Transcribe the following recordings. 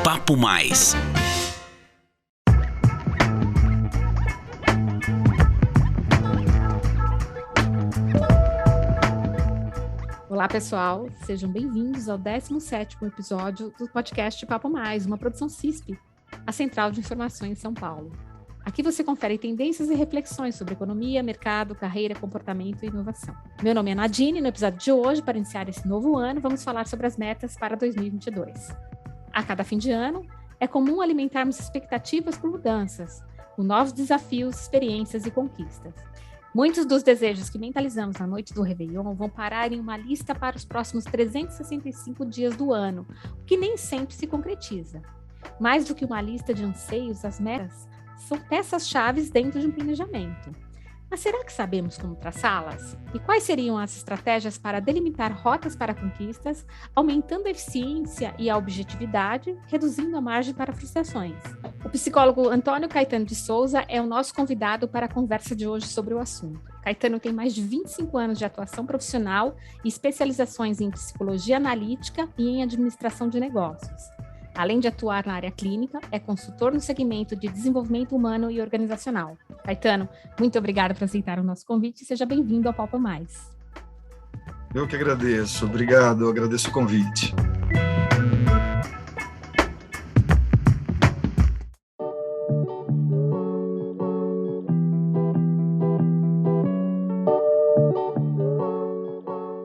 Papo Mais. Olá, pessoal. Sejam bem-vindos ao 17º episódio do podcast Papo Mais, uma produção CISP, a Central de Informações em São Paulo. Aqui você confere tendências e reflexões sobre economia, mercado, carreira, comportamento e inovação. Meu nome é Nadine e no episódio de hoje, para iniciar esse novo ano, vamos falar sobre as metas para 2022. A cada fim de ano, é comum alimentarmos expectativas por mudanças, por novos desafios, experiências e conquistas. Muitos dos desejos que mentalizamos na noite do Réveillon vão parar em uma lista para os próximos 365 dias do ano, o que nem sempre se concretiza. Mais do que uma lista de anseios, as metas são peças-chave dentro de um planejamento. Mas será que sabemos como traçá-las? E quais seriam as estratégias para delimitar rotas para conquistas, aumentando a eficiência e a objetividade, reduzindo a margem para frustrações? O psicólogo Antônio Caetano de Souza é o nosso convidado para a conversa de hoje sobre o assunto. Caetano tem mais de 25 anos de atuação profissional e especializações em psicologia analítica e em administração de negócios. Além de atuar na área clínica, é consultor no segmento de desenvolvimento humano e organizacional. Caetano, muito obrigada por aceitar o nosso convite e seja bem-vindo ao Papo Mais. Eu que agradeço, obrigado, eu agradeço o convite.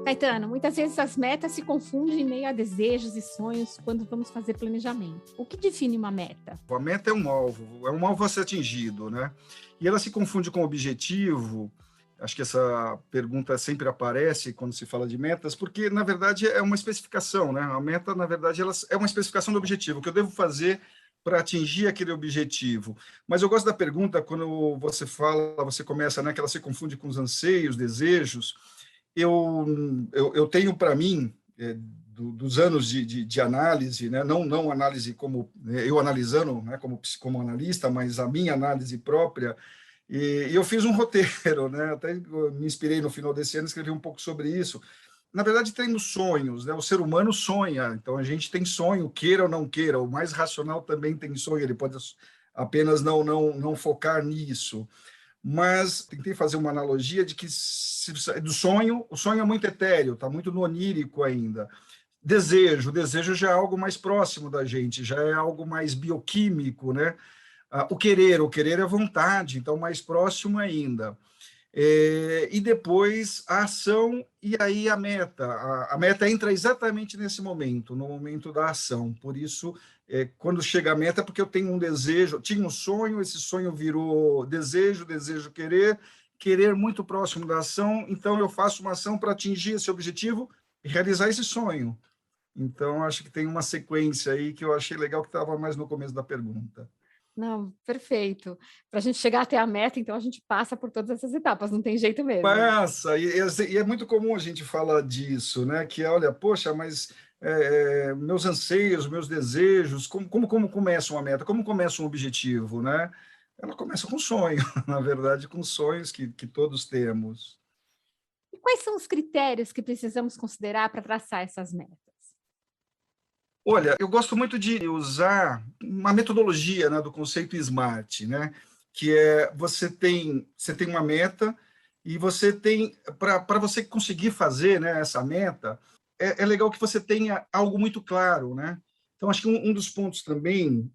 Caetano, muitas vezes as metas se confundem em meio a desejos e sonhos quando vamos fazer planejamento. O que define uma meta? A meta é um alvo a ser atingido, né? E ela se confunde com objetivo. Acho que essa pergunta sempre aparece quando se fala de metas, porque, na verdade, é uma especificação, né? A meta, na verdade, ela é uma especificação do objetivo, o que eu devo fazer para atingir aquele objetivo. Mas eu gosto da pergunta quando você começa, né, que ela se confunde com os anseios, desejos. Eu tenho para mim, dos anos de análise, né, não análise como eu analisando, né, como analista, mas a minha análise própria, e eu fiz um roteiro, né, até me inspirei no final desse ano, escrevi um pouco sobre isso. Na verdade, temos sonhos, né? O ser humano sonha, então a gente tem sonho, queira ou não queira, o mais racional também tem sonho, ele pode apenas não focar nisso. Mas tentei fazer uma analogia de que o sonho é muito etéreo, está muito no onírico ainda. O desejo já é algo mais próximo da gente, já é algo mais bioquímico, né? O querer é vontade, então mais próximo ainda. E depois a ação e aí a meta. A meta entra exatamente nesse momento, no momento da ação. Por isso, quando chega a meta, é porque eu tenho um desejo, tinha um sonho, esse sonho virou desejo, querer muito próximo da ação, então eu faço uma ação para atingir esse objetivo e realizar esse sonho. Então, acho que tem uma sequência aí que eu achei legal, que estava mais no começo da pergunta. Não, perfeito. Para a gente chegar até a meta, então a gente passa por todas essas etapas, não tem jeito mesmo. Passa, e é muito comum a gente falar disso, né? Que, olha, poxa, mas meus anseios, meus desejos, como começa uma meta, como começa um objetivo, né? Ela começa com sonho, na verdade, com sonhos que todos temos. E quais são os critérios que precisamos considerar para traçar essas metas? Olha, eu gosto muito de usar uma metodologia, né, do conceito SMART, né, que é você tem uma meta e você tem, para você conseguir fazer, né, essa meta, é legal que você tenha algo muito claro, né? Então, acho que um dos pontos também,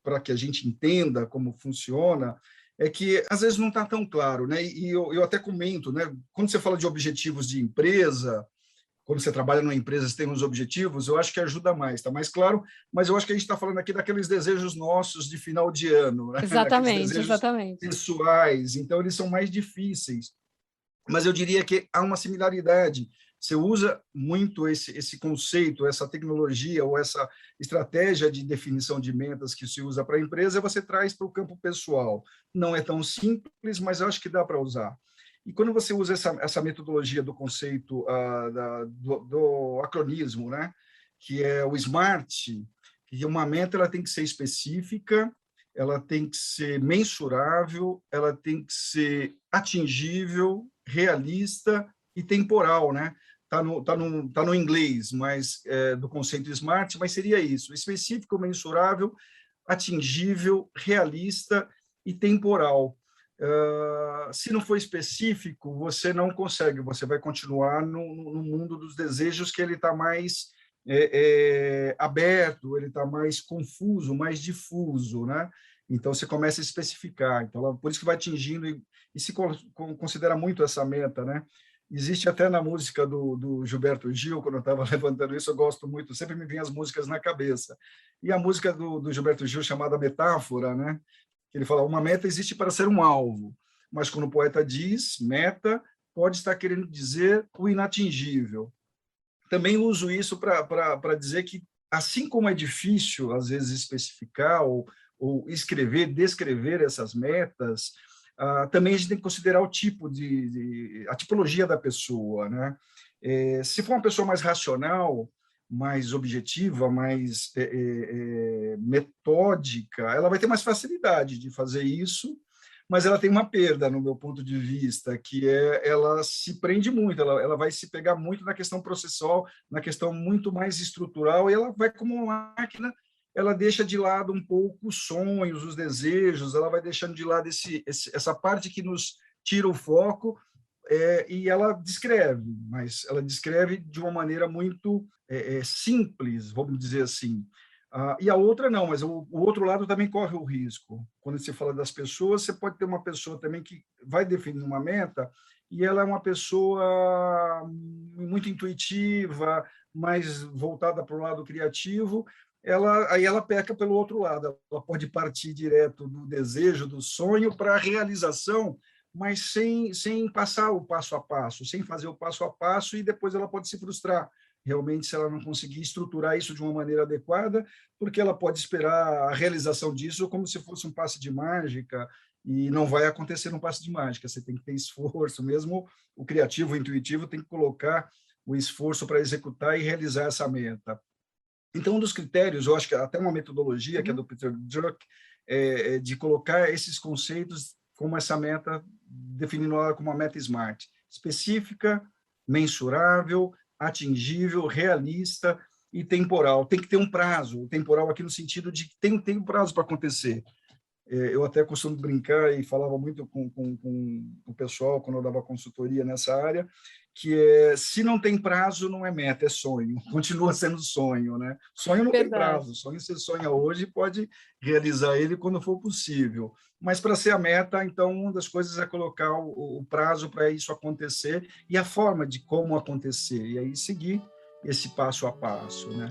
para que a gente entenda como funciona, é que às vezes não está tão claro, né? E eu até comento, né? Quando você fala de objetivos de empresa, quando você trabalha numa empresa, você tem uns objetivos, eu acho que ajuda mais, está mais claro, mas eu acho que a gente está falando aqui daqueles desejos nossos de final de ano, né? Exatamente, desejos pessoais, então eles são mais difíceis. Mas eu diria que há uma similaridade. Você usa muito esse conceito, essa tecnologia ou essa estratégia de definição de metas que se usa para a empresa, você traz para o campo pessoal. Não é tão simples, mas eu acho que dá para usar. E quando você usa essa metodologia do conceito do acronismo, né, que é o SMART, que uma meta ela tem que ser específica, ela tem que ser mensurável, ela tem que ser atingível, realista e temporal, né? tá no inglês, mas do conceito SMART, mas seria isso: específico, mensurável, atingível, realista e temporal. Se não for específico, você não consegue, você vai continuar no mundo dos desejos, que ele está mais aberto, ele está mais confuso, mais difuso, né? Então, você começa a especificar. Então, por isso que vai atingindo, e se considera muito essa meta, né? Existe até na música do Gilberto Gil, quando eu estava levantando isso, eu gosto muito, sempre me vêm as músicas na cabeça. E a música do Gilberto Gil, chamada Metáfora, né? Ele fala: uma meta existe para ser um alvo, mas quando o poeta diz meta, pode estar querendo dizer o inatingível. Também uso isso para dizer que, assim como é difícil, às vezes, especificar ou escrever, descrever essas metas, também a gente tem que considerar o tipo a tipologia da pessoa, né? Se for uma pessoa mais racional, mais objetiva, mais metódica, ela vai ter mais facilidade de fazer isso, mas ela tem uma perda, no meu ponto de vista, que ela se prende muito, ela vai se pegar muito na questão processual, na questão muito mais estrutural, e ela vai, como uma máquina, ela deixa de lado um pouco os sonhos, os desejos, ela vai deixando de lado essa parte que nos tira o foco, e ela descreve, mas ela descreve de uma maneira muito simples, vamos dizer assim. E a outra não, mas o outro lado também corre o risco. Quando se fala das pessoas, você pode ter uma pessoa também que vai definir uma meta e ela é uma pessoa muito intuitiva, mais voltada para o lado criativo, aí ela peca pelo outro lado. Ela pode partir direto do desejo, do sonho, para a realização, mas sem passar o passo a passo, sem fazer o passo a passo, e depois ela pode se frustrar, realmente, se ela não conseguir estruturar isso de uma maneira adequada, porque ela pode esperar a realização disso como se fosse um passe de mágica, e não vai acontecer um passe de mágica. Você tem que ter esforço, mesmo o criativo, o intuitivo, tem que colocar o esforço para executar e realizar essa meta. Então, um dos critérios, eu acho que até uma metodologia, que é do Peter Drucker, de colocar esses conceitos como essa meta, definindo ela como uma meta SMART: específica, mensurável, atingível, realista e temporal. Tem que ter um prazo, temporal aqui no sentido de que tem um prazo para acontecer. Eu até costumo brincar, e falava muito com o pessoal quando eu dava consultoria nessa área, que se não tem prazo, não é meta, é sonho. Continua sendo sonho, né? Sonho não tem prazo. Sonho você sonha hoje e pode realizar ele quando for possível. Mas para ser a meta, então, uma das coisas é colocar o prazo para isso acontecer e a forma de como acontecer, e aí seguir esse passo a passo, né?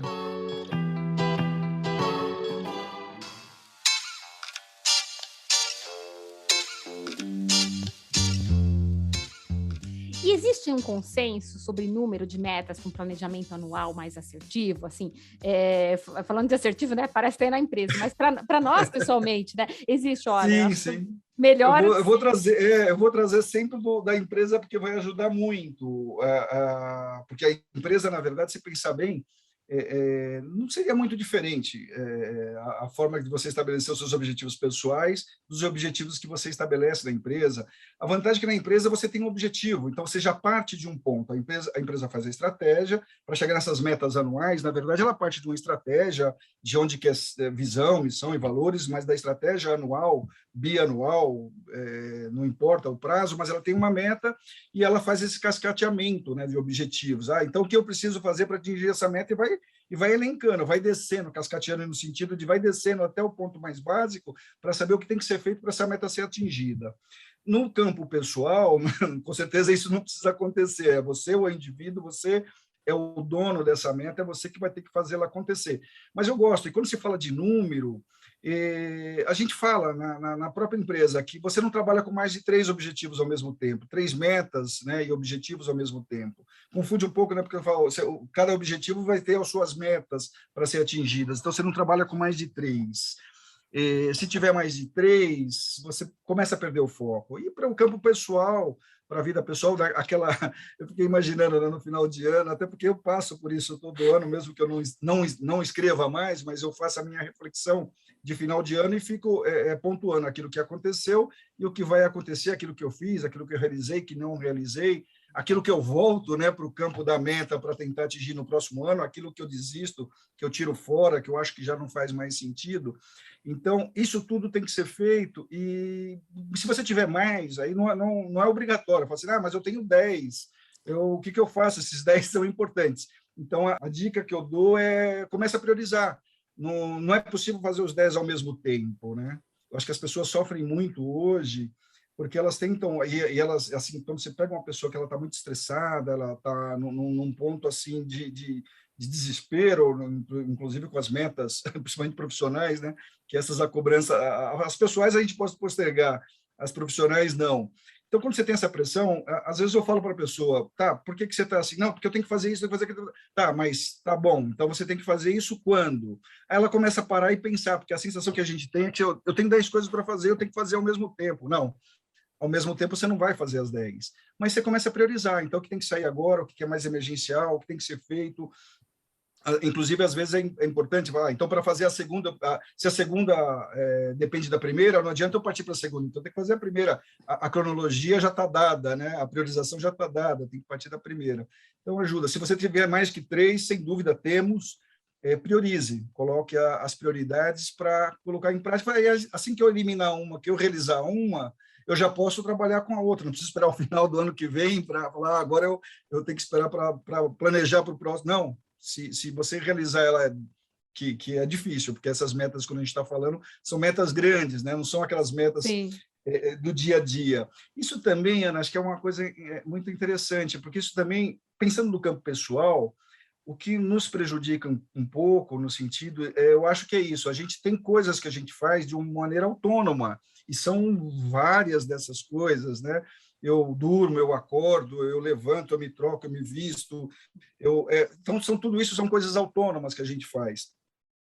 E existe um consenso sobre número de metas com planejamento anual mais assertivo? Assim, falando de assertivo, né? Parece ter na empresa, mas para nós, pessoalmente, né? Existe, olha, sim. Melhor. Eu vou trazer sempre da empresa, porque vai ajudar muito. Porque a empresa, na verdade, se pensar bem, não seria muito diferente a forma de você estabelecer os seus objetivos pessoais dos objetivos que você estabelece na empresa. A vantagem é que na empresa você tem um objetivo, então você já parte de um ponto. A empresa faz a estratégia para chegar nessas metas anuais. Na verdade, ela parte de uma estratégia de onde quer visão, missão e valores, mas da estratégia anual, bianual, não importa o prazo, mas ela tem uma meta e ela faz esse cascateamento, né, de objetivos. Então, o que eu preciso fazer para atingir essa meta? E vai elencando, vai descendo, cascateando no sentido de vai descendo até o ponto mais básico para saber o que tem que ser feito para essa meta ser atingida. No campo pessoal, com certeza isso não precisa acontecer. É você, o indivíduo, você é o dono dessa meta, é você que vai ter que fazer ela acontecer. Mas eu gosto, e quando se fala de número, a gente fala na própria empresa que você não trabalha com mais de 3 objetivos ao mesmo tempo, 3 metas, né, e objetivos ao mesmo tempo. Confunde um pouco, né, porque eu falo, cada objetivo vai ter as suas metas para ser atingidas, então você não trabalha com mais de 3. Se tiver mais de 3, você começa a perder o foco. E para o campo pessoal, para a vida pessoal, eu fiquei imaginando, né, no final de ano, até porque eu passo por isso todo ano, mesmo que eu não escreva mais, mas eu faço a minha reflexão de final de ano e fico pontuando aquilo que aconteceu e o que vai acontecer, aquilo que eu fiz, aquilo que eu realizei, que não realizei, aquilo que eu volto, né, para o campo da meta para tentar atingir no próximo ano, aquilo que eu desisto, que eu tiro fora, que eu acho que já não faz mais sentido. Então, isso tudo tem que ser feito, e se você tiver mais, aí não é obrigatório. Fala assim, mas eu tenho 10, o que eu faço? Esses 10 são importantes. Então, a dica que eu dou é comece a priorizar. Não é possível fazer os 10 ao mesmo tempo, né? Eu acho que as pessoas sofrem muito hoje, porque elas tentam, e elas, assim, quando você pega uma pessoa que ela está muito estressada, ela está num ponto, assim, de desespero, inclusive com as metas, principalmente profissionais, né? Que a cobrança, as pessoais a gente pode postergar, as profissionais não. Então, quando você tem essa pressão, às vezes eu falo para a pessoa, tá, por que você está assim? Não, porque eu tenho que fazer isso, tenho que fazer aquilo. Tá, mas tá bom, então você tem que fazer isso quando? Aí ela começa a parar e pensar, porque a sensação que a gente tem é que eu tenho 10 coisas para fazer, eu tenho que fazer ao mesmo tempo. Não, ao mesmo tempo você não vai fazer as 10, mas você começa a priorizar. Então, o que tem que sair agora, o que é mais emergencial, o que tem que ser feito. Inclusive, às vezes é importante falar, então, para fazer a segunda, se a segunda depende da primeira, não adianta eu partir para a segunda, então tem que fazer a primeira, a cronologia já está dada, né? A priorização já está dada, tem que partir da primeira. Então, ajuda. Se você tiver mais que 3, sem dúvida temos, priorize, coloque as prioridades para colocar em prática. E assim que eu eliminar uma, que eu realizar uma, eu já posso trabalhar com a outra, não preciso esperar o final do ano que vem para falar, agora eu tenho que esperar para planejar para o próximo. Não, se você realizar ela, que é difícil, porque essas metas, quando a gente está falando, são metas grandes, né? Não são aquelas metas do dia a dia. Isso também, Ana, acho que é uma coisa muito interessante, porque isso também, pensando no campo pessoal, o que nos prejudica um pouco, no sentido, eu acho que é isso, a gente tem coisas que a gente faz de uma maneira autônoma, e são várias dessas coisas, né? Eu durmo, eu acordo, eu levanto, eu me troco, eu me visto, então tudo isso são coisas autônomas que a gente faz,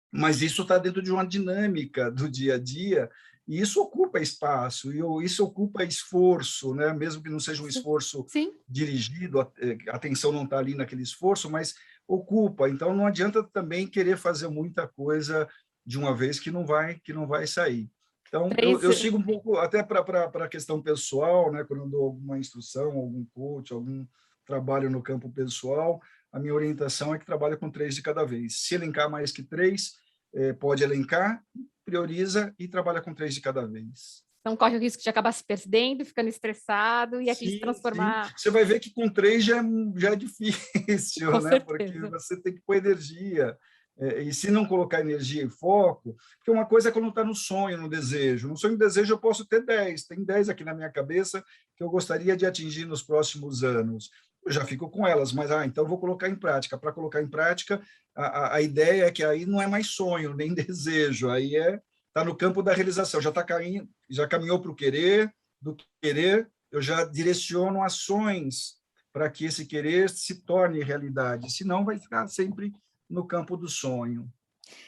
mas isso está dentro de uma dinâmica do dia a dia, e isso ocupa espaço, e isso ocupa esforço, né? Mesmo que não seja um esforço Sim. dirigido, a atenção não está ali naquele esforço, mas ocupa. Então, não adianta também querer fazer muita coisa de uma vez que não vai sair. Então, eu sigo um pouco, até para a questão pessoal, né? Quando eu dou alguma instrução, algum coach, algum trabalho no campo pessoal, a minha orientação é que trabalhe com 3 de cada vez. Se elencar mais que 3, pode elencar, prioriza e trabalha com 3 de cada vez. Então, corre o risco de acabar se perdendo, ficando estressado e aqui se transformar. Sim. Você vai ver que com 3 já é difícil, com né? certeza. Porque você tem que pôr energia. E se não colocar energia e foco, porque uma coisa é quando está no sonho, no desejo. No sonho e no desejo eu posso ter 10, tem 10 aqui na minha cabeça que eu gostaria de atingir nos próximos anos. Eu já fico com elas, mas então eu vou colocar em prática. Para colocar em prática, a ideia é que aí não é mais sonho, nem desejo, aí está no campo da realização, já caminhou para o querer, do querer, eu já direciono ações para que esse querer se torne realidade, senão vai ficar sempre no campo do sonho.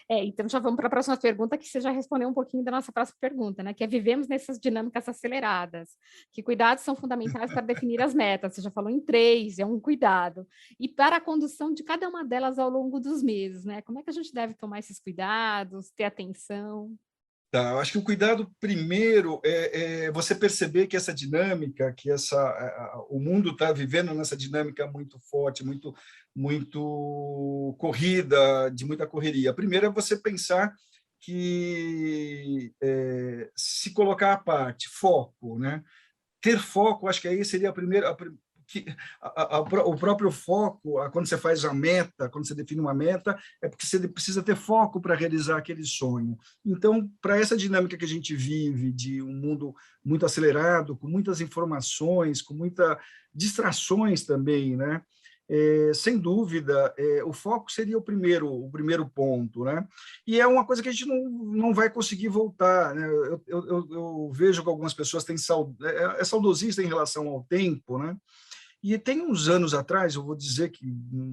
Então já vamos para a próxima pergunta, que você já respondeu um pouquinho da nossa próxima pergunta, né? Que é: vivemos nessas dinâmicas aceleradas, que cuidados são fundamentais para definir as metas? Você já falou em 3, é um cuidado. E para a condução de cada uma delas ao longo dos meses, né? Como é que a gente deve tomar esses cuidados, ter atenção? Tá, eu acho que o cuidado primeiro é você perceber que essa dinâmica, o mundo está vivendo nessa dinâmica muito forte, muito corrida, de muita correria. Primeiro é você pensar que se colocar à parte, foco, né? Ter foco, acho que aí seria a primeira, o próprio foco, quando você faz a meta, quando você define uma meta, é porque você precisa ter foco para realizar aquele sonho. Então, para essa dinâmica que a gente vive, de um mundo muito acelerado, com muitas informações, com muitas distrações também, né? Sem dúvida, o foco seria o primeiro ponto, né? E é uma coisa que a gente não vai conseguir voltar, né? Eu vejo que algumas pessoas têm saudosista em relação ao tempo, né? E tem uns anos atrás, eu vou dizer que,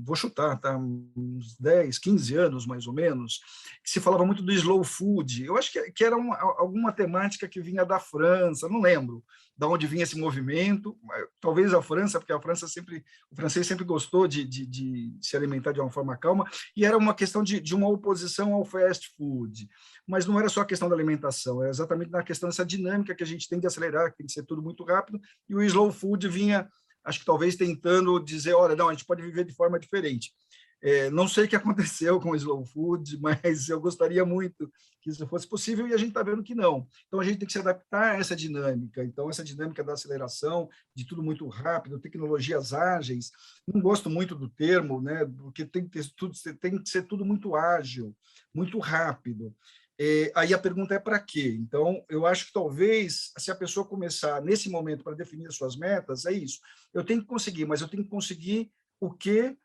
vou chutar, tá? Uns 10, 15 anos, mais ou menos, que se falava muito do slow food. Eu acho que era alguma temática que vinha da França, não lembro de onde vinha esse movimento, talvez a França, porque o francês sempre gostou de se alimentar de uma forma calma, e era uma questão de uma oposição ao fast food. Mas não era só a questão da alimentação, era exatamente na questão dessa dinâmica que a gente tem de acelerar, que tem que ser tudo muito rápido, e o slow food vinha acho que talvez tentando dizer, olha, não, a gente pode viver de forma diferente. Não sei o que aconteceu com o Slow Food, mas eu gostaria muito que isso fosse possível e a gente está vendo que não. Então, a gente tem que se adaptar a essa dinâmica. Então, essa dinâmica da aceleração, de tudo muito rápido, tecnologias ágeis. Não gosto muito do termo, né? Porque tem que ser tudo muito ágil, muito rápido. Aí a pergunta é para quê? Então, eu acho que talvez, se a pessoa começar nesse momento para definir as suas metas, é isso. Eu tenho que conseguir, mas eu tenho que conseguir o quê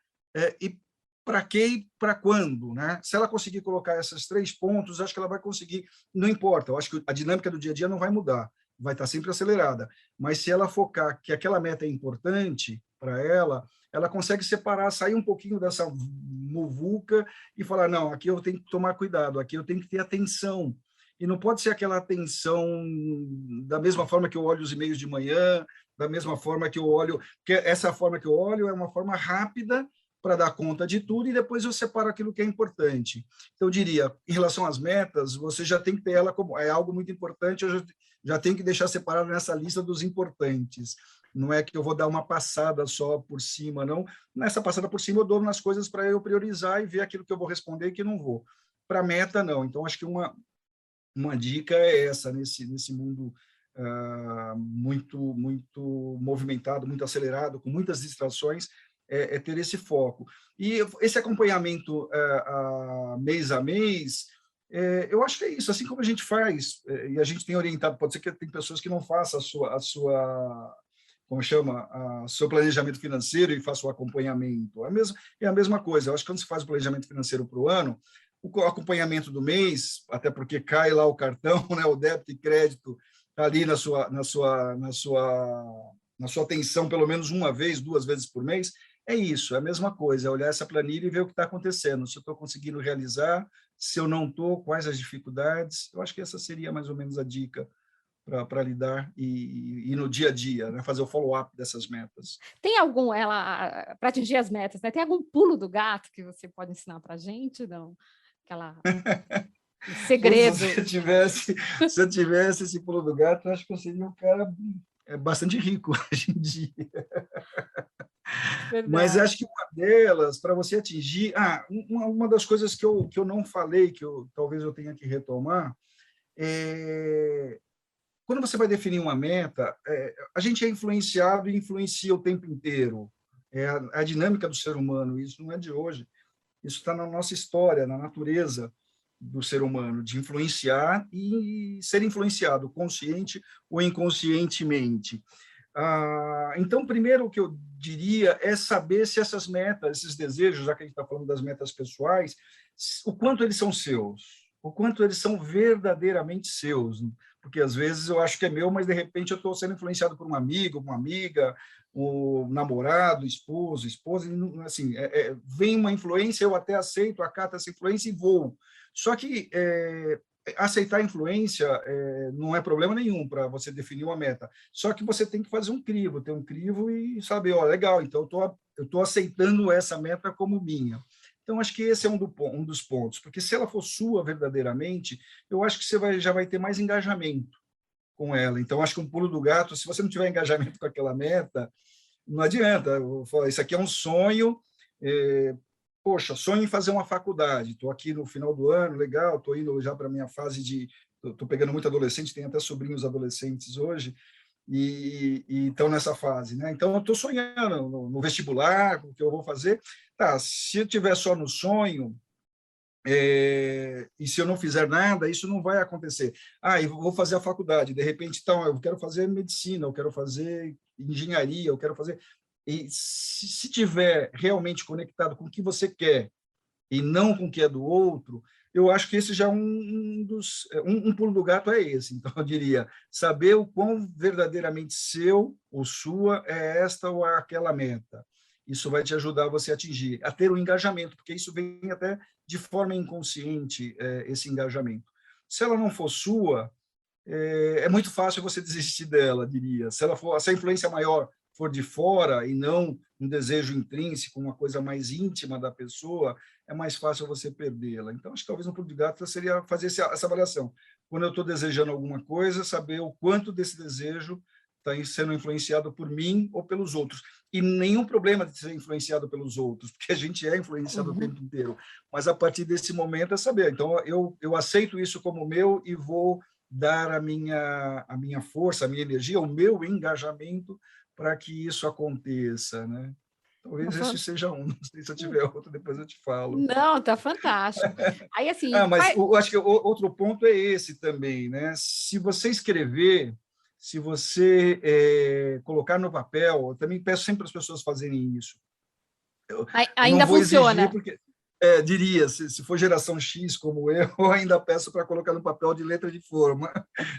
e para quê e para quando, né? Se ela conseguir colocar esses 3 pontos, acho que ela vai conseguir, não importa, eu acho que a dinâmica do dia a dia não vai mudar, vai estar sempre acelerada, mas se ela focar que aquela meta é importante para ela consegue separar, sair um pouquinho dessa muvuca e falar, não, aqui eu tenho que tomar cuidado, aqui eu tenho que ter atenção, e não pode ser aquela atenção da mesma forma que eu olho os e-mails de manhã, da mesma forma que eu olho, porque essa forma que eu olho é uma forma rápida para dar conta de tudo e depois eu separo aquilo que é importante. Então, eu diria, em relação às metas, você já tem que ter ela como é algo muito importante, eu já tenho que deixar separado nessa lista dos importantes. Não é que eu vou dar uma passada só por cima, não. Nessa passada por cima, eu dou nas coisas para eu priorizar e ver aquilo que eu vou responder e que não vou. Para meta, não. Então, acho que uma dica é essa, nesse mundo muito movimentado, muito acelerado, com muitas distrações, ter esse foco. E esse acompanhamento mês a mês, eu acho que é isso, assim como a gente faz, e a gente tem orientado, pode ser que tem pessoas que não façam como chama, seu planejamento financeiro e façam o acompanhamento. É a mesma coisa, eu acho que quando se faz o planejamento financeiro para o ano, o acompanhamento do mês, até porque cai lá o cartão, né, o débito e crédito está ali na sua atenção pelo menos uma vez, 2 vezes por mês, é isso, é a mesma coisa, é olhar essa planilha e ver o que está acontecendo, se eu estou conseguindo realizar, se eu não estou, quais as dificuldades. Eu acho que essa seria mais ou menos a dica para lidar e no dia a dia, né, fazer o follow-up dessas metas. Tem algum, para atingir as metas, né? Tem algum pulo do gato que você pode ensinar para a gente? Não? Segredo. Se eu tivesse esse pulo do gato, eu acho que eu seria um cara bastante rico hoje em dia. Verdade. Mas acho que uma delas, para você atingir... uma das coisas que eu não falei, que talvez eu tenha que retomar, quando você vai definir uma meta, a gente é influenciado e influencia o tempo inteiro. É a dinâmica do ser humano, isso não é de hoje. Isso está na nossa história, na natureza do ser humano, de influenciar e ser influenciado, consciente ou inconscientemente. Então, primeiro o que eu diria é saber se essas metas, esses desejos, já que a gente está falando das metas pessoais, o quanto eles são seus, o quanto eles são verdadeiramente seus, porque às vezes eu acho que é meu, mas de repente eu estou sendo influenciado por um amigo, uma amiga, o namorado, esposa, assim, vem uma influência, eu até aceito, acato essa influência e vou. Só que aceitar a influência não é problema nenhum para você definir uma meta. Só que você tem que fazer ter um crivo e saber, legal, então eu estou aceitando essa meta como minha. Então, acho que esse é um dos pontos, porque se ela for sua verdadeiramente, eu acho que você já vai ter mais engajamento com ela. Então, acho que um pulo do gato, se você não tiver engajamento com aquela meta, não adianta. Isso aqui é um sonho, poxa, sonho em fazer uma faculdade, estou aqui no final do ano, legal, estou indo já para a minha fase estou pegando muito adolescente, tenho até sobrinhos adolescentes hoje, e estão nessa fase, né? Então, eu estou sonhando no vestibular, o que eu vou fazer. Tá, se eu estiver só no sonho, e se eu não fizer nada, isso não vai acontecer. Eu vou fazer a faculdade, de repente, então, eu quero fazer medicina, eu quero fazer engenharia, eu quero fazer... E se tiver realmente conectado com o que você quer e não com o que é do outro, eu acho que esse já é um pulo do gato é esse. Então, eu diria, saber o quão verdadeiramente seu ou sua é esta ou aquela meta. Isso vai te ajudar você a atingir, a ter um engajamento, porque isso vem até de forma inconsciente, esse engajamento. Se ela não for sua, é muito fácil você desistir dela, diria. Se a influência maior for de fora e não um desejo intrínseco, uma coisa mais íntima da pessoa, é mais fácil você perdê-la. Então, acho que talvez um pulo de gato seria fazer essa avaliação. Quando eu estou desejando alguma coisa, saber o quanto desse desejo está sendo influenciado por mim ou pelos outros. E nenhum problema de ser influenciado pelos outros, porque a gente é influenciado o tempo inteiro. Mas, a partir desse momento, é saber. Então, eu aceito isso como meu e vou dar a minha força, a minha energia, o meu engajamento para que isso aconteça, né? Talvez esse seja um, não sei se eu tiver outro, depois eu te falo. Não, tá fantástico. Aí, assim... Mas eu acho que outro ponto é esse também, né? Se você escrever, se você colocar no papel, eu também peço sempre as pessoas fazerem isso. Eu não Ainda vou exigir, funciona. porque diria, se for geração X como eu ainda peço para colocar no papel de letra de forma.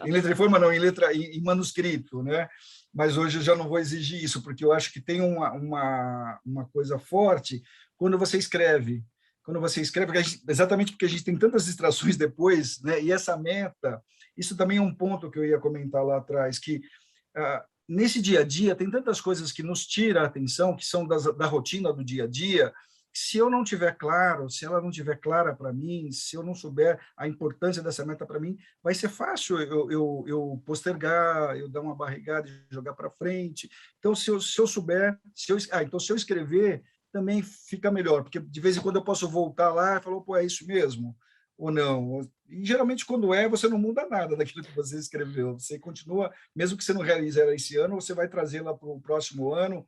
Em letra de forma, não, em manuscrito, né? Mas hoje eu já não vou exigir isso, porque eu acho que tem uma coisa forte quando você escreve. Quando você escreve, exatamente porque a gente tem tantas distrações depois, né? E essa meta, isso também é um ponto que eu ia comentar lá atrás, que nesse dia a dia tem tantas coisas que nos tiram a atenção, que são da rotina do dia a dia. Se eu não tiver claro, se ela não tiver clara para mim, se eu não souber a importância dessa meta para mim, vai ser fácil eu postergar, eu dar uma barrigada e jogar para frente. Então, se eu souber, então se eu escrever, também fica melhor, porque de vez em quando eu posso voltar lá e falar, pô, é isso mesmo? Ou não? E geralmente, quando você não muda nada daquilo que você escreveu. Você continua, mesmo que você não realize ela esse ano, você vai trazê-la para o próximo ano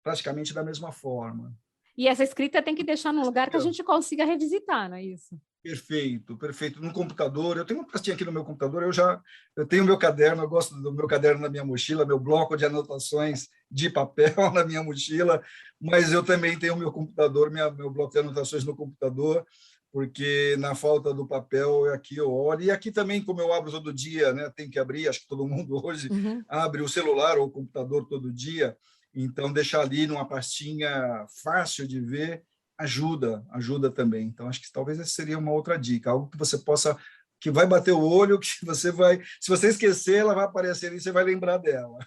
praticamente da mesma forma. E essa escrita tem que deixar num lugar que a gente consiga revisitar, não é isso? Perfeito, perfeito. No computador, eu tenho uma pastinha aqui no meu computador, eu tenho meu caderno, eu gosto do meu caderno na minha mochila, meu bloco de anotações de papel na minha mochila, mas eu também tenho meu computador, meu bloco de anotações no computador, porque na falta do papel, aqui eu olho, e aqui também, como eu abro todo dia, né, tem que abrir, acho que todo mundo hoje abre o celular ou o computador todo dia, então deixar ali numa pastinha fácil de ver, ajuda também. Então, acho que talvez essa seria uma outra dica, algo que você possa, que vai bater o olho, que você vai, se você esquecer, ela vai aparecer ali e você vai lembrar dela.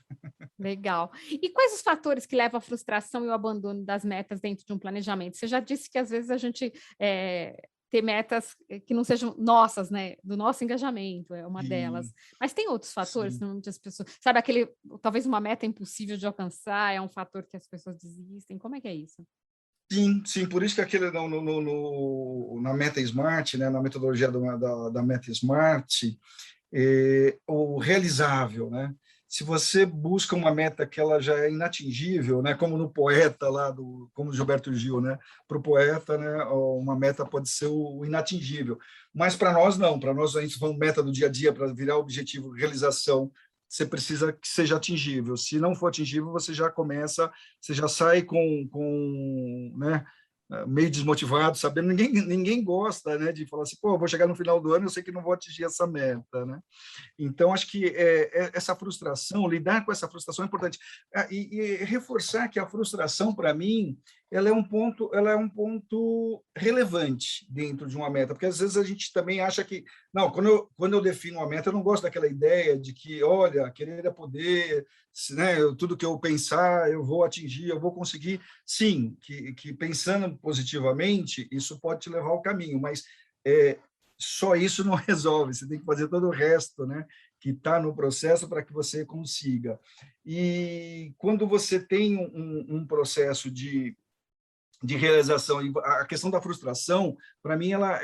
Legal. E quais os fatores que levam à frustração e ao abandono das metas dentro de um planejamento? Você já disse que às vezes a gente ter metas que não sejam nossas, né? Do nosso engajamento é uma delas. Mas tem outros fatores onde as pessoas, sabe, talvez uma meta impossível de alcançar é um fator que as pessoas desistem. Como é que é isso? Sim, por isso que aquele na Meta Smart, né, na metodologia da Meta Smart, o realizável, né? Se você busca uma meta que ela já é inatingível, né, como no poeta lá como Gilberto Gil, né, para o poeta, né, uma meta pode ser o inatingível, mas para nós não, para nós a gente fala meta do dia a dia para virar objetivo, realização, você precisa que seja atingível. Se não for atingível, você já sai né, meio desmotivado, sabendo, ninguém gosta, né, de falar assim, pô, vou chegar no final do ano, eu sei que não vou atingir essa meta, né? Então, acho que essa frustração, lidar com essa frustração é importante. E reforçar que a frustração, para mim, ela é um ponto relevante dentro de uma meta, porque às vezes a gente também acha que, não, quando eu defino uma meta, eu não gosto daquela ideia de que, olha, querer é poder, né, tudo que eu pensar, eu vou atingir, eu vou conseguir. Sim, que pensando positivamente, isso pode te levar ao caminho, mas só isso não resolve, você tem que fazer todo o resto, né, que está no processo para que você consiga. E quando você tem um processo de realização, a questão da frustração, para mim, ela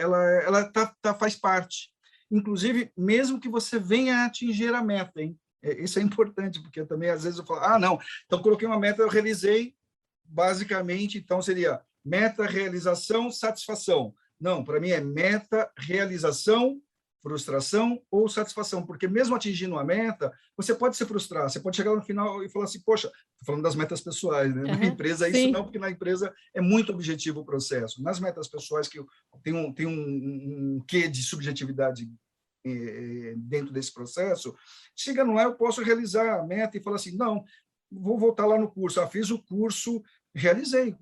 faz parte. Inclusive, mesmo que você venha a atingir a meta, hein? Isso é importante, porque também, às vezes, eu falo, não, então coloquei uma meta, eu realizei, basicamente, então seria meta, realização, satisfação. Não, para mim é meta, realização, frustração ou satisfação, porque mesmo atingindo a meta, você pode se frustrar, você pode chegar no final e falar assim, poxa, estou falando das metas pessoais, né? Na empresa isso não, porque na empresa é muito objetivo o processo. Nas metas pessoais, que tem um quê de subjetividade dentro desse processo, chegando lá eu posso realizar a meta e falar assim, não, vou voltar lá no curso, fiz o curso, realizei,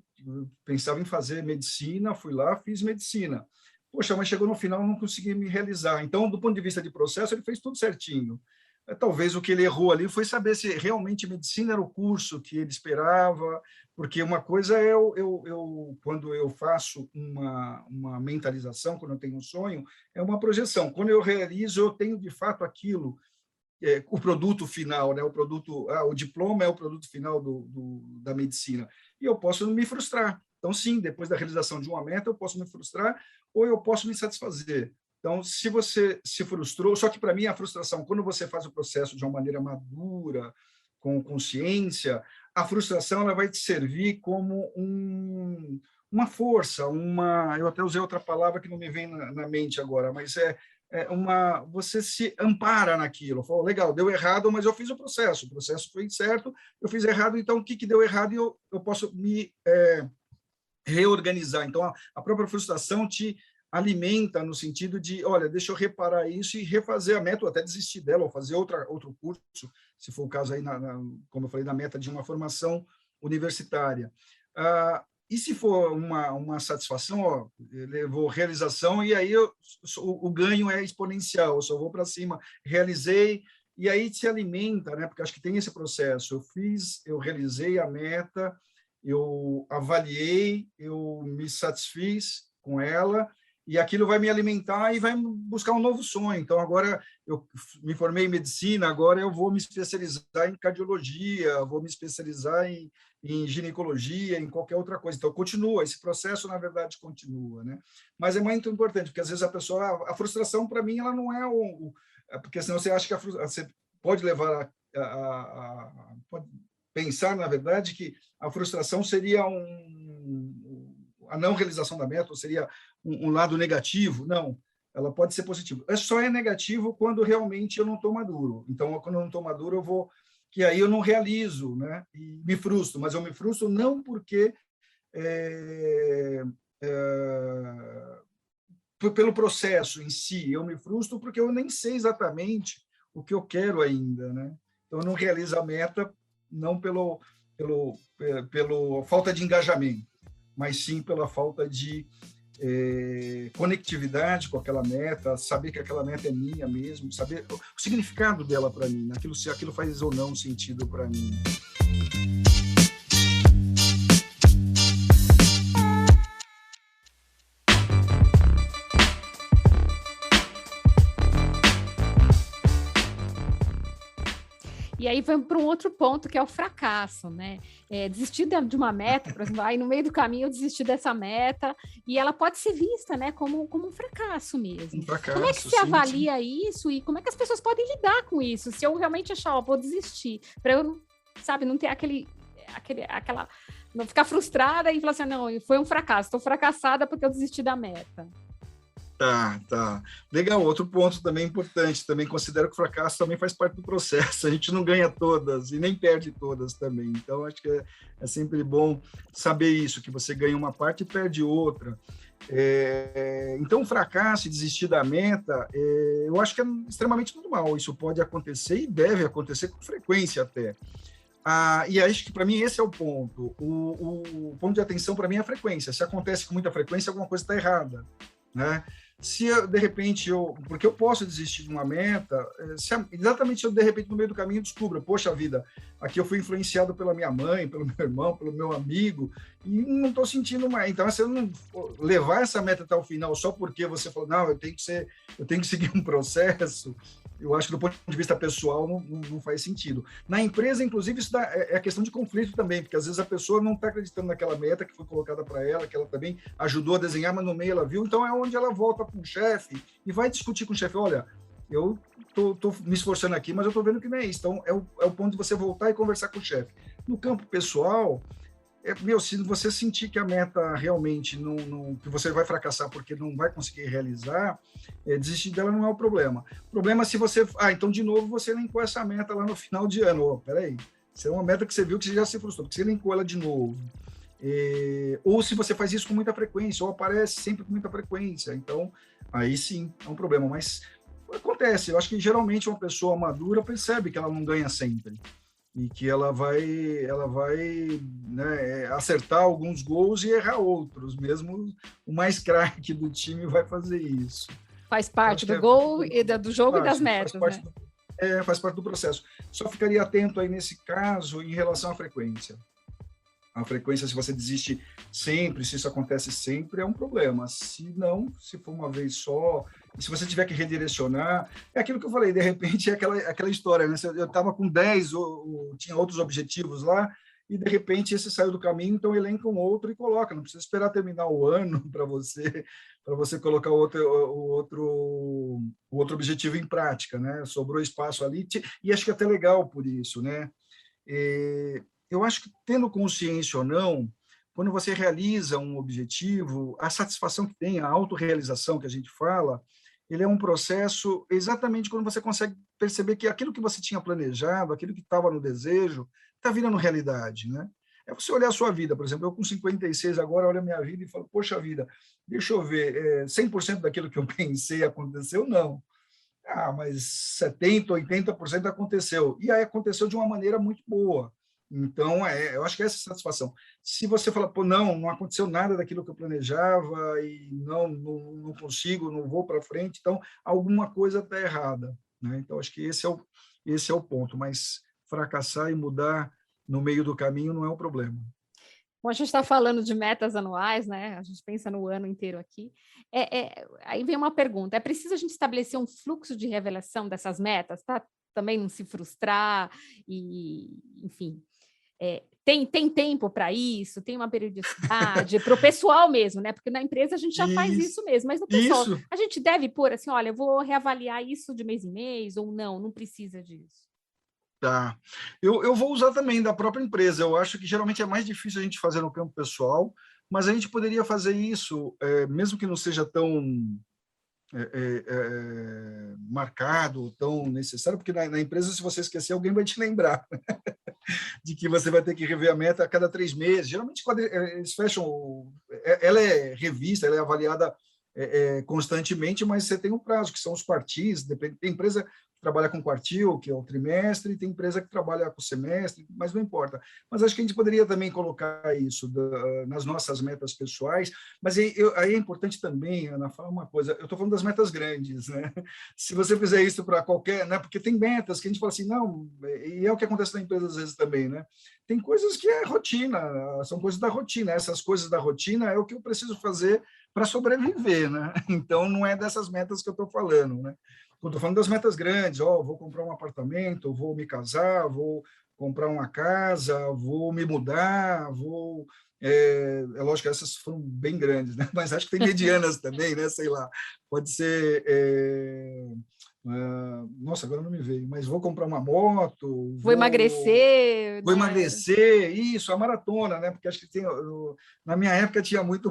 pensava em fazer medicina, fui lá, fiz medicina. Poxa, mas chegou no final, não consegui me realizar. Então, do ponto de vista de processo, ele fez tudo certinho. Talvez o que ele errou ali foi saber se realmente medicina era o curso que ele esperava, porque uma coisa é quando eu faço uma mentalização, quando eu tenho um sonho, é uma projeção. Quando eu realizo, eu tenho de fato aquilo o produto final, né? O diploma é o produto final da medicina. E eu posso me frustrar. Então, sim, depois da realização de uma meta, eu posso me frustrar ou eu posso me satisfazer. Então, se você se frustrou, só que para mim a frustração, quando você faz o processo de uma maneira madura, com consciência, a frustração ela vai te servir como uma força, eu até usei outra palavra que não me vem na mente agora, mas você se ampara naquilo. Falou, legal, deu errado, mas eu fiz o processo foi certo, eu fiz errado, então o que deu errado e eu posso me reorganizar. Então, a própria frustração te alimenta no sentido de, olha, deixa eu reparar isso e refazer a meta, ou até desistir dela, ou fazer outro curso, se for o caso aí, como eu falei, na meta de uma formação universitária. E se for uma satisfação, ó, levou realização, e aí o ganho é exponencial, eu só vou para cima, realizei, e aí se alimenta, né? Porque acho que tem esse processo, eu realizei a meta, eu avaliei, eu me satisfiz com ela, e aquilo vai me alimentar e vai buscar um novo sonho. Então, agora eu me formei em medicina, agora eu vou me especializar em cardiologia, vou me especializar em ginecologia, em qualquer outra coisa. Então, continua, esse processo, na verdade, continua, né? Mas é muito importante, porque às vezes a frustração, para mim, ela não é porque senão você acha que você pode levar pode pensar, na verdade, que a frustração seria a não realização da meta, ou seria um lado negativo. Não, ela pode ser positiva. Só é negativo quando realmente eu não estou maduro. Então, quando eu não estou maduro, que aí eu não realizo, né? E me frustro, mas eu me frustro não porque pelo processo em si, eu me frustro porque eu nem sei exatamente o que eu quero ainda, né? Então, eu não realizo a meta não pela falta de engajamento, mas sim pela falta de conectividade com aquela meta, saber que aquela meta é minha mesmo, saber o significado dela para mim, se aquilo faz ou não sentido para mim. E aí vamos para um outro ponto, que é o fracasso, né? Desistir de uma meta, por exemplo, aí no meio do caminho eu desisti dessa meta, e ela pode ser vista, né, como um fracasso mesmo. Como é que você avalia isso e como é que as pessoas podem lidar com isso? Se eu realmente achar, vou desistir, para eu, não ter aquela... não ficar frustrada e falar assim, não, foi um fracasso, estou fracassada porque eu desisti da meta. Tá. Legal, outro ponto também importante, também considero que o fracasso também faz parte do processo, a gente não ganha todas e nem perde todas também, então acho que é sempre bom saber isso, que você ganha uma parte e perde outra. Então, o fracasso e desistir da meta, eu acho que é extremamente normal, isso pode acontecer e deve acontecer com frequência até. E acho que, para mim, esse é o ponto. O ponto de atenção, para mim, é a frequência. Se acontece com muita frequência, alguma coisa está errada, né? Se de repente porque eu posso desistir de uma meta, exatamente se eu de repente no meio do caminho descubro, poxa vida, aqui eu fui influenciado pela minha mãe, pelo meu irmão, pelo meu amigo, e não estou sentindo mais. Então, se eu não levar essa meta até o final só porque você falou, não, eu tenho que seguir um processo, eu acho que do ponto de vista pessoal não faz sentido. Na empresa, inclusive, isso é questão de conflito também, porque às vezes a pessoa não está acreditando naquela meta que foi colocada para ela, que ela também ajudou a desenhar, mas no meio ela viu, então é onde ela volta com o chefe e vai discutir com o chefe, olha, eu estou me esforçando aqui, mas eu estou vendo que não é isso. Então, é o ponto de você voltar e conversar com o chefe. No campo pessoal, se você sentir que a meta realmente que você vai fracassar porque não vai conseguir realizar, desistir dela não é o problema. O problema é se você... então, de novo, você linkou essa meta lá no final de ano. Peraí, isso é uma meta que você viu que você já se frustrou, porque você linkou ela de novo. Ou se você faz isso com muita frequência, ou aparece sempre com muita frequência. Então, aí sim, é um problema. Mas acontece, eu acho que geralmente uma pessoa madura percebe que ela não ganha sempre. E que ela vai né, acertar alguns gols e errar outros, mesmo o mais craque do time vai fazer isso. Faz parte do gol e do jogo e das metas, faz parte do processo. Só ficaria atento aí nesse caso em relação à frequência. A frequência, se você desiste sempre, se isso acontece sempre, é um problema. Se não, se for uma vez só E se você tiver que redirecionar, é aquilo que eu falei, de repente é aquela história, né? Eu estava com 10, ou tinha outros objetivos lá, e de repente esse saiu do caminho, então elenca um outro e coloca, não precisa esperar terminar o ano para você colocar o outro objetivo em prática, né? Sobrou espaço ali, e acho que é até legal por isso, né? Eu acho que, tendo consciência ou não, quando você realiza um objetivo, a satisfação que tem, a autorrealização que a gente fala, ele é um processo exatamente quando você consegue perceber que aquilo que você tinha planejado, aquilo que estava no desejo, está virando realidade, né? É você olhar a sua vida, por exemplo, eu com 56 agora olho a minha vida e falo, poxa vida, deixa eu ver, 100% daquilo que eu pensei aconteceu? Não. Mas 70%, 80% aconteceu. E aí aconteceu de uma maneira muito boa. Então, eu acho que é essa satisfação. Se você fala, pô, não aconteceu nada daquilo que eu planejava e não consigo, não vou para frente, então alguma coisa está errada, né? Então, acho que esse é o ponto. Mas fracassar e mudar no meio do caminho não é um problema. Bom, a gente está falando de metas anuais, né? A gente pensa no ano inteiro aqui. Aí vem uma pergunta: é preciso a gente estabelecer um fluxo de revelação dessas metas para também não se frustrar e, enfim, tem tempo para isso? Tem uma periodicidade para o pessoal mesmo, né? Porque na empresa a gente já faz isso mesmo, mas no pessoal a gente deve pôr assim, olha, eu vou reavaliar isso de mês em mês ou não precisa disso. Tá. Eu vou usar também da própria empresa. Eu acho que geralmente é mais difícil a gente fazer no campo pessoal, mas a gente poderia fazer isso, mesmo que não seja tão marcado, tão necessário, porque na empresa, se você esquecer, alguém vai te lembrar de que você vai ter que rever a meta a cada 3 meses. Geralmente, quando eles fecham, ela é revista, ela é avaliada constantemente, mas você tem um prazo, que são os quartis. Tem empresa que trabalha com quartil, que é o trimestre, e tem empresa que trabalha com semestre, mas não importa. Mas acho que a gente poderia também colocar isso nas nossas metas pessoais, mas aí é importante também, Ana, falar uma coisa, eu estou falando das metas grandes, né? Se você fizer isso para qualquer, né? Porque tem metas que a gente fala assim, não, e é o que acontece na empresa às vezes também, né? Tem coisas que é rotina, são coisas da rotina, essas coisas da rotina é o que eu preciso fazer para sobreviver, né? Então, não é dessas metas que eu estou falando, né? Eu estou falando das metas grandes, vou comprar um apartamento, vou me casar, vou comprar uma casa, vou me mudar, lógico que essas foram bem grandes, né? Mas acho que tem medianas também, né? Sei lá, pode ser... nossa, agora não me veio, mas vou comprar uma moto, vou emagrecer, vou emagrecer, isso, a maratona, né? Porque acho que na minha época tinha muito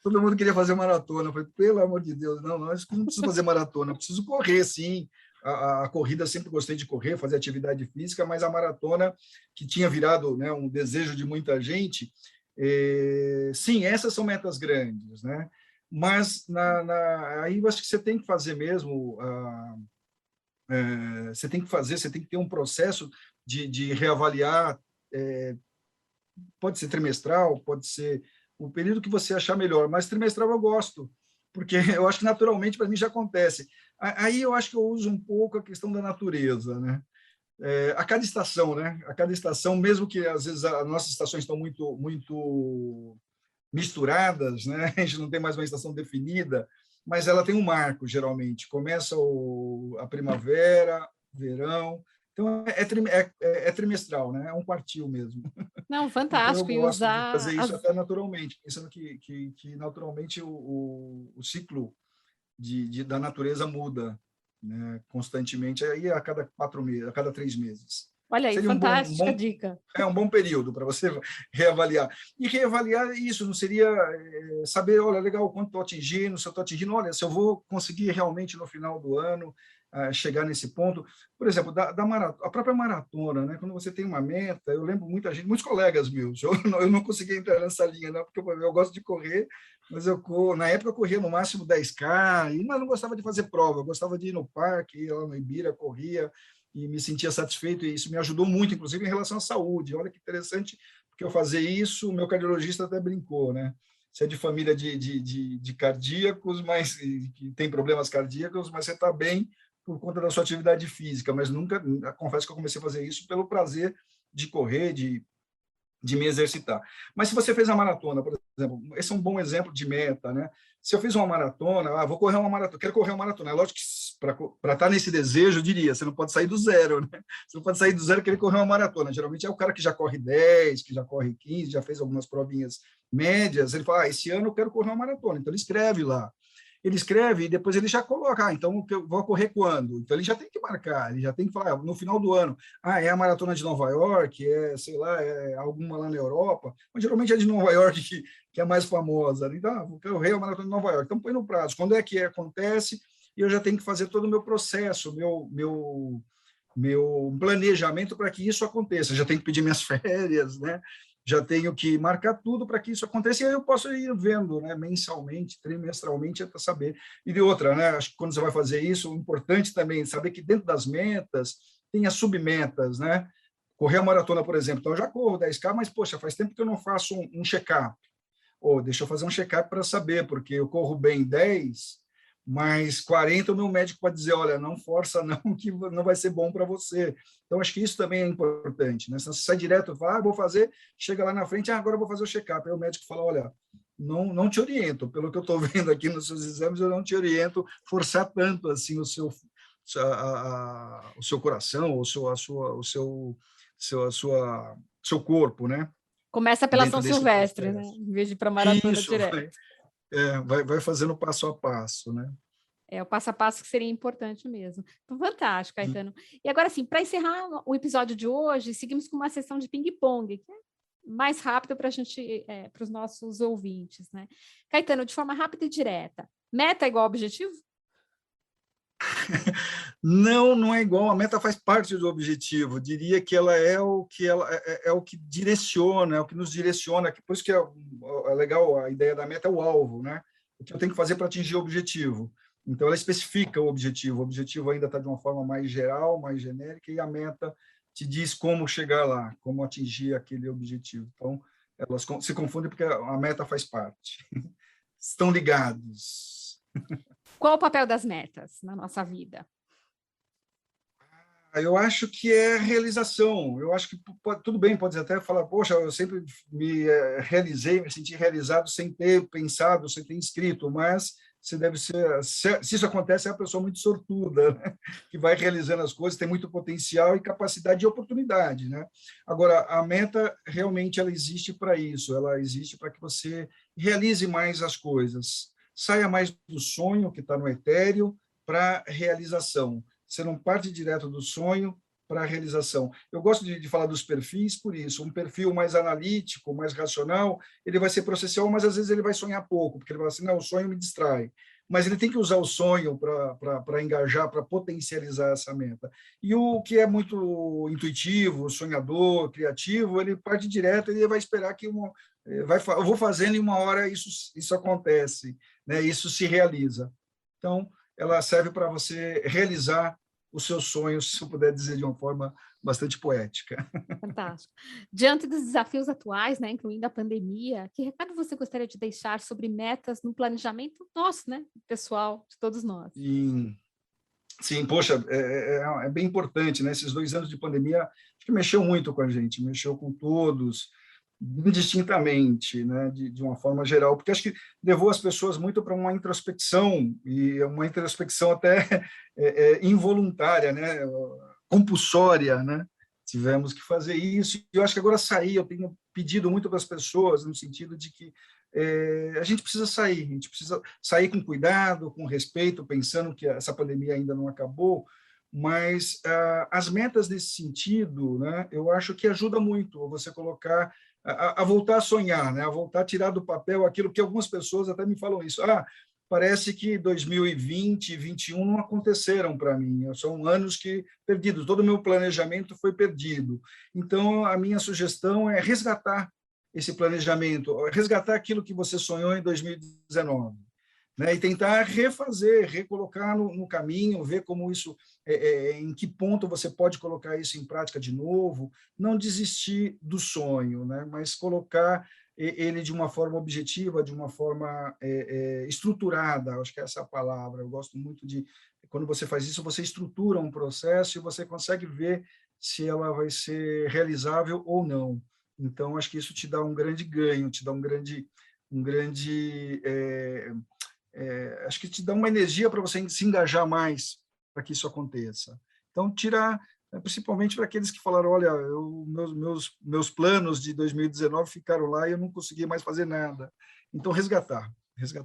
todo mundo queria fazer maratona. Eu falei, pelo amor de Deus, não preciso fazer maratona, eu preciso correr, sim. A corrida, sempre gostei de correr, fazer atividade física, mas a maratona, que tinha virado, né, um desejo de muita gente, sim, essas são metas grandes, né? Mas aí eu acho que você tem que fazer mesmo, você tem que ter um processo de reavaliar, pode ser trimestral, pode ser o período que você achar melhor, mas trimestral eu gosto, porque eu acho que naturalmente para mim já acontece. Aí eu acho que eu uso um pouco a questão da natureza, né? A cada estação, né? A cada estação, mesmo que às vezes as nossas estações estão muito misturadas, né? A gente não tem mais uma estação definida, mas ela tem um marco, geralmente. Começa a primavera, verão. Então, é trimestral, né? É um quartil mesmo. Não, Então, eu fantástico. E gosto de fazer usar isso até naturalmente, pensando que naturalmente o ciclo da natureza muda, né? Constantemente, aí a cada 4 meses, a cada 3 meses. Olha aí, Seria fantástica dica. um bom período para você reavaliar. E reavaliar isso, não seria saber, olha, legal, quanto estou atingindo, se eu estou atingindo, olha, se eu vou conseguir realmente no final do ano chegar nesse ponto. Por exemplo, a própria maratona, né? Quando você tem uma meta, eu lembro muita gente, muitos colegas meus, eu não consegui entrar nessa linha, não, porque eu gosto de correr, mas na época eu corria no máximo 10K, mas não gostava de fazer prova, eu gostava de ir no parque, ir lá no Ibira, corria, e me sentia satisfeito, e isso me ajudou muito, inclusive em relação à saúde. Olha que interessante, porque eu fazer isso, o meu cardiologista até brincou, né? Você é de família de cardíacos, mas que tem problemas cardíacos, mas você está bem por conta da sua atividade física, mas nunca, confesso que eu comecei a fazer isso pelo prazer de correr, de de me exercitar. Mas se você fez a maratona, por exemplo, esse é um bom exemplo de meta, né? Se eu fiz uma maratona, vou correr uma maratona, quero correr uma maratona. É lógico que para estar nesse desejo, eu diria, você não pode sair do zero, né? Você não pode sair do zero e querer correr uma maratona. Geralmente é o cara que já corre 10, que já corre 15, já fez algumas provinhas médias, ele fala, esse ano eu quero correr uma maratona. Então ele escreve lá. Ele escreve e depois ele já coloca, então eu vou correr quando? Então ele já tem que marcar, ele já tem que falar, no final do ano, é a maratona de Nova York, sei lá, é alguma lá na Europa, mas geralmente é de Nova York que é mais famosa. Então, vou correr a maratona de Nova York. Então põe no prazo, quando é que acontece, e eu já tenho que fazer todo o meu processo, meu planejamento para que isso aconteça. Já tenho que pedir minhas férias, né? Já tenho que marcar tudo para que isso aconteça, e aí eu posso ir vendo, né, mensalmente, trimestralmente, até saber. E de outra, né, acho que quando você vai fazer isso, o importante também é saber que dentro das metas tem as submetas, né? Correr a maratona, por exemplo, então eu já corro 10K, mas, poxa, faz tempo que eu não faço um check-up. Deixa eu fazer um check-up para saber, porque eu corro bem 10, mas 40 o meu médico pode dizer, olha, não força não, que não vai ser bom para você. Então, acho que isso também é importante, né? Se você sai direto, fala, vou fazer, chega lá na frente, agora eu vou fazer o check-up. Aí o médico fala, olha, não te oriento, pelo que eu estou vendo aqui nos seus exames, eu não te oriento forçar tanto assim o seu coração, ou seu corpo, né? Começa pela São Dentro desse Silvestre, né? processo. Em vez de ir para a maratona Isso, direto. vai fazendo passo a passo, né? É o passo a passo que seria importante mesmo. Fantástico, Caetano. E agora, assim, para encerrar o episódio de hoje, seguimos com uma sessão de ping-pong, que é mais rápido para a gente, para os nossos ouvintes, né? Caetano, de forma rápida e direta, meta é igual objetivo? Não é igual. A meta faz parte do objetivo. Diria que ela é o que é o que direciona, é o que nos direciona. Por isso que é legal, a ideia da meta é o alvo, né? O que eu tenho que fazer para atingir o objetivo. Então ela especifica o objetivo. O objetivo ainda está de uma forma mais geral, mais genérica, e a meta te diz como chegar lá, como atingir aquele objetivo. Então elas se confundem porque a meta faz parte. Estão ligados. Qual o papel das metas na nossa vida? Eu acho que é realização. Eu acho que tudo bem, pode até falar, poxa, eu sempre me realizei, me senti realizado sem ter pensado, sem ter escrito, mas você deve ser, se isso acontece, é uma pessoa muito sortuda, né? Que vai realizando as coisas, tem muito potencial e capacidade e oportunidade, né? Agora, a meta realmente ela existe para isso, ela existe para que você realize mais as coisas, saia mais do sonho que está no etéreo para a realização. Você não parte direto do sonho para a realização. Eu gosto de falar dos perfis por isso. Um perfil mais analítico, mais racional, ele vai ser processual, mas às vezes ele vai sonhar pouco, porque ele vai assim, não, o sonho me distrai. Mas ele tem que usar o sonho para engajar, para potencializar essa meta. E o que é muito intuitivo, sonhador, criativo, ele parte direto e ele vai esperar que eu vou fazendo e uma hora isso acontece, né? Isso se realiza. Então, ela serve para você realizar os seus sonhos, se eu puder dizer de uma forma bastante poética. Fantástico. Diante dos desafios atuais, né, incluindo a pandemia, que recado você gostaria de deixar sobre metas no planejamento nosso, né, pessoal, de todos nós? Sim, poxa, é bem importante, né? Esses 2 anos de pandemia, acho que mexeu muito com a gente, mexeu com todos, indistintamente, né, de uma forma geral, porque acho que levou as pessoas muito para uma introspecção, e uma introspecção até involuntária, né, compulsória, né? Tivemos que fazer isso, e eu acho que agora sair, eu tenho pedido muito para as pessoas, no sentido de que a gente precisa sair, a gente precisa sair com cuidado, com respeito, pensando que essa pandemia ainda não acabou, mas as metas nesse sentido, né, eu acho que ajuda muito você colocar a voltar a sonhar, né? A voltar a tirar do papel aquilo que algumas pessoas até me falam isso. Parece que 2020 e 2021 não aconteceram para mim. São anos que perdidos. Todo o meu planejamento foi perdido. Então, a minha sugestão é resgatar esse planejamento, resgatar aquilo que você sonhou em 2019. Né, e tentar refazer, recolocar no caminho, ver como isso, em que ponto você pode colocar isso em prática de novo, não desistir do sonho, né, mas colocar ele de uma forma objetiva, de uma forma estruturada, acho que essa é a palavra, eu gosto muito de, quando você faz isso, você estrutura um processo e você consegue ver se ela vai ser realizável ou não. Então, acho que isso te dá um grande ganho, te dá acho que te dá uma energia para você se engajar mais para que isso aconteça. Então, tirar, principalmente para aqueles que falaram, olha, meus planos de 2019 ficaram lá e eu não consegui mais fazer nada. Então, resgatar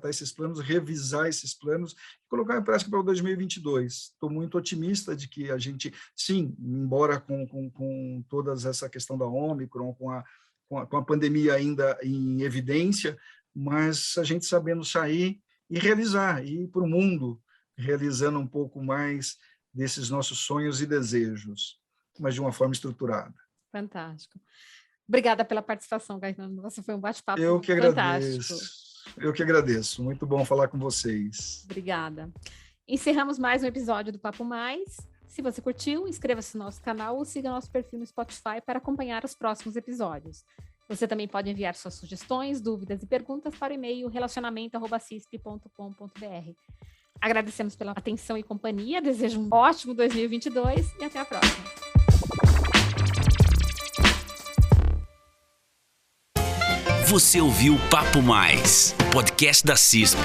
esses planos, revisar esses planos e colocar em prática para o 2022. Estou muito otimista de que a gente, sim, embora com toda essa questão da Ômicron, com a pandemia ainda em evidência, mas a gente sabendo sair e realizar, e ir para o mundo realizando um pouco mais desses nossos sonhos e desejos, mas de uma forma estruturada. Fantástico. Obrigada pela participação, Gaetano. Você foi um bate-papo Eu que fantástico. Eu que agradeço. Muito bom falar com vocês. Obrigada. Encerramos mais um episódio do Papo Mais. Se você curtiu, inscreva-se no nosso canal ou siga nosso perfil no Spotify para acompanhar os próximos episódios. Você também pode enviar suas sugestões, dúvidas e perguntas para o e-mail relacionamento@cisp.com.br. Agradecemos pela atenção e companhia, desejo um ótimo 2022 e até a próxima. Você ouviu Papo Mais, podcast da CISP.